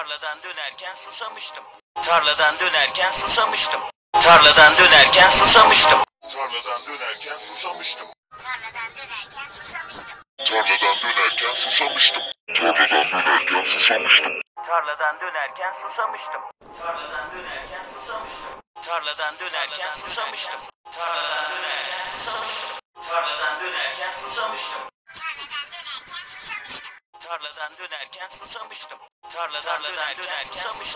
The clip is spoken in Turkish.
Tarladan dönerken susamıştım. Tarladan dönerken susamıştım. Tarladan dönerken susamıştım. Tarladan dönerken susamıştım. Tarladan dönerken susamıştım. Tarladan dönerken susamıştım. Tarladan dönerken susamıştım. Tarladan dönerken susamıştım. Tarladan dönerken susamıştım. Tarladan dönerken susamıştım. Tarladan dönerken susamıştım. Tarladan dönerken susamıştım. Tarladan dönerken susamıştım. Tarladan dönerken susamıştım. Tarladan dönerken susamıştım.